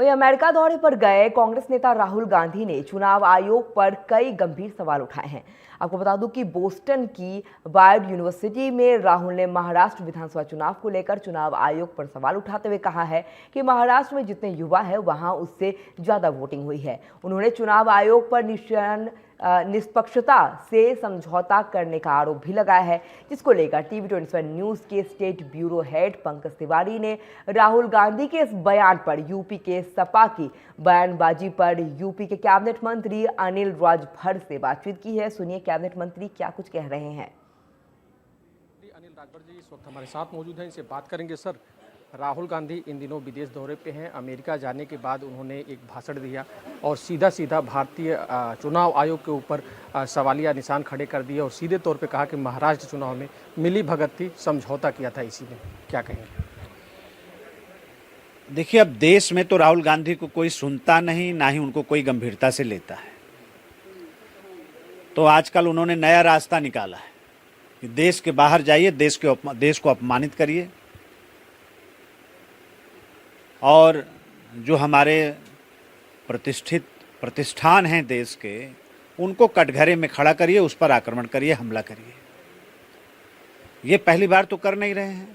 वहीं अमेरिका दौरे पर गए कांग्रेस नेता राहुल गांधी ने चुनाव आयोग पर कई गंभीर सवाल उठाए हैं। आपको बता दूं कि बोस्टन की बायड यूनिवर्सिटी में राहुल ने महाराष्ट्र विधानसभा चुनाव को लेकर चुनाव आयोग पर सवाल उठाते हुए कहा है कि महाराष्ट्र में जितने युवा है वहां उससे ज्यादा वोटिंग हुई है। उन्होंने चुनाव आयोग पर निष्पक्षता से समझौता करने का आरोप भी लगाया है, जिसको लेकर टीवी 24 न्यूज के state bureau head Pankaj Tiwari ने राहुल गांधी के इस बयान पर यूपी के सपा की बयानबाजी पर यूपी के कैबिनेट मंत्री अनिल राजभर से बातचीत की है। सुनिए कैबिनेट मंत्री क्या कुछ कह रहे हैं। अनिल राजभर जी इस वक्त हमारे साथ मौजूद हैं, इनसे बात करेंगे। सर, राहुल गांधी इन दिनों विदेश दौरे पे हैं। अमेरिका जाने के बाद उन्होंने एक भाषण दिया और सीधा भारतीय चुनाव आयोग के ऊपर सवालिया निशान खड़े कर दिए और सीधे तौर पे कहा कि महाराष्ट्र चुनाव में मिली भगत थी, समझौता किया था इसी में। क्या कहेंगे? देखिए, अब देश में तो राहुल गांधी को कोई सुनता नहीं, ना ही उनको कोई गंभीरता से लेता है। तो आजकल उन्होंने नया रास्ता निकाला है कि देश के बाहर जाइए, देश को अपमानित करिए और जो हमारे प्रतिष्ठान हैं देश के, उनको कटघरे में खड़ा करिए, उस पर आक्रमण करिए, हमला करिए। ये पहली बार तो कर नहीं रहे हैं।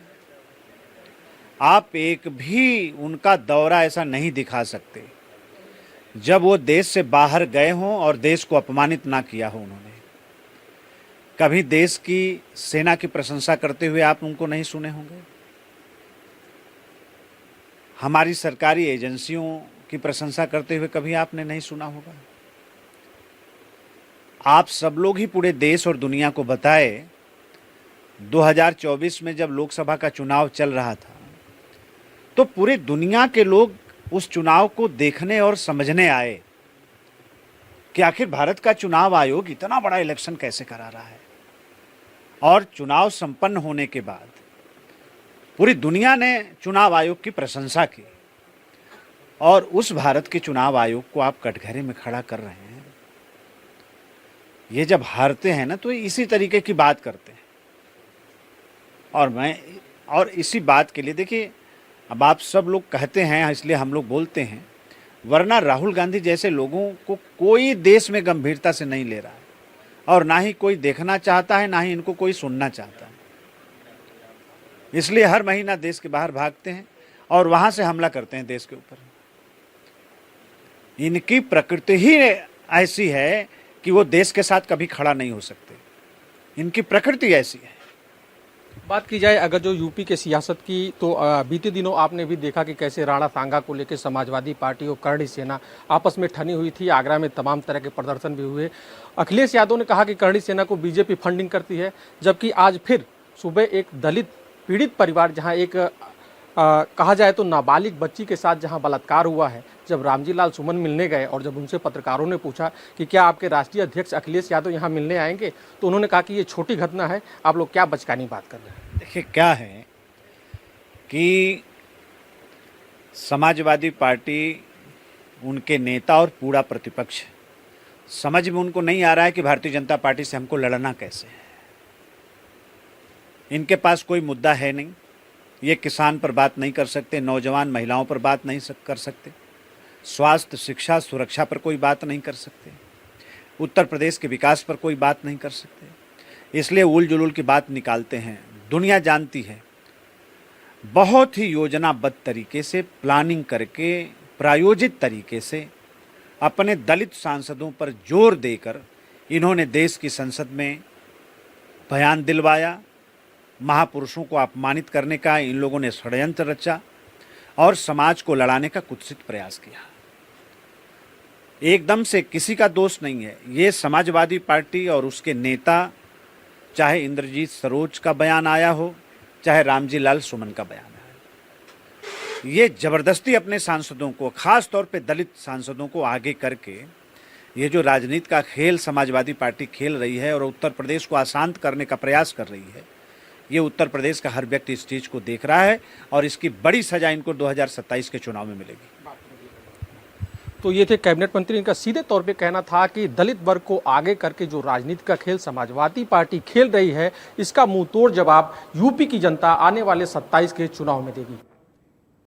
आप एक भी उनका दौरा ऐसा नहीं दिखा सकते जब वो देश से बाहर गए हों और देश को अपमानित ना किया हो उन्होंने। कभी देश की सेना की प्रशंसा करते हुए आप उनको नहीं सुने होंगे। हमारी सरकारी एजेंसियों की प्रशंसा करते हुए कभी आपने नहीं सुना होगा। आप सब लोग ही पूरे देश और दुनिया को बताए, 2024 में जब लोकसभा का चुनाव चल रहा था तो पूरी दुनिया के लोग उस चुनाव को देखने और समझने आए कि आखिर भारत का चुनाव आयोग इतना बड़ा इलेक्शन कैसे करा रहा है। और चुनाव संपन्न होने के बाद पूरी दुनिया ने चुनाव आयोग की प्रशंसा की और उस भारत के चुनाव आयोग को आप कटघरे में खड़ा कर रहे हैं। ये जब हारते हैं ना तो इसी तरीके की बात करते हैं। और इसी बात के लिए देखिए, अब आप सब लोग कहते हैं इसलिए हम लोग बोलते हैं, वरना राहुल गांधी जैसे लोगों को कोई देश में गंभीरता से नहीं ले रहा है और ना ही कोई देखना चाहता है, ना ही इनको कोई सुनना चाहता है। इसलिए हर महीना देश के बाहर भागते हैं और वहां से हमला करते हैं देश के ऊपर। इनकी प्रकृति ही ऐसी है कि वो देश के साथ कभी खड़ा नहीं हो सकते। इनकी प्रकृति ऐसी है। बात की जाए अगर जो यूपी के सियासत की, तो बीते दिनों आपने भी देखा कि कैसे राणा सांगा को लेकर समाजवादी पार्टी और करणी सेना आपस में ठनी हुई थी। आगरा में तमाम तरह के प्रदर्शन भी हुए। अखिलेश यादव ने कहा कि करणी सेना को बीजेपी फंडिंग करती है, जबकि आज फिर सुबह एक दलित पीड़ित परिवार, जहां एक कहा जाए तो नाबालिग बच्ची के साथ जहां बलात्कार हुआ है, जब रामजी लाल सुमन मिलने गए और जब उनसे पत्रकारों ने पूछा कि क्या आपके राष्ट्रीय अध्यक्ष अखिलेश यादव यहां मिलने आएंगे, तो उन्होंने कहा कि ये छोटी घटना है, आप लोग क्या बचकानी बात कर रहे हैं। देखिए, क्या है कि समाजवादी पार्टी, उनके नेता और पूरा प्रतिपक्ष समझ में उनको नहीं आ रहा है कि भारतीय जनता पार्टी से हमको लड़ना कैसे है। इनके पास कोई मुद्दा है नहीं। ये किसान पर बात नहीं कर सकते, नौजवान महिलाओं पर बात नहीं कर सकते, स्वास्थ्य, शिक्षा, सुरक्षा पर कोई बात नहीं कर सकते, उत्तर प्रदेश के विकास पर कोई बात नहीं कर सकते। इसलिए उल जुलूल की बात निकालते हैं। दुनिया जानती है, बहुत ही योजनाबद्ध तरीके से, प्लानिंग करके, प्रायोजित तरीके से अपने दलित सांसदों पर जोर देकर इन्होंने देश की संसद में बयान दिलवाया। महापुरुषों को अपमानित करने का इन लोगों ने षड्यंत्र रचा और समाज को लड़ाने का कुत्सित प्रयास किया। एकदम से किसी का दोष नहीं है। ये समाजवादी पार्टी और उसके नेता, चाहे इंद्रजीत सरोज का बयान आया हो, चाहे रामजी लाल सुमन का बयान आया, ये जबरदस्ती अपने सांसदों को, खास तौर पे दलित सांसदों को आगे करके ये जो राजनीति का खेल समाजवादी पार्टी खेल रही है और उत्तर प्रदेश को अशांत करने का प्रयास कर रही है, ये उत्तर प्रदेश का हर व्यक्ति इस चीज़ को देख रहा है और इसकी बड़ी सजा इनको 2027 के चुनाव में मिलेगी। तो ये थे कैबिनेट मंत्री। इनका सीधे तौर पे कहना था कि दलित वर्ग को आगे करके जो राजनीति का खेल समाजवादी पार्टी खेल रही है, इसका मुंह तोड़ जवाब यूपी की जनता आने वाले 27 के चुनाव में देगी।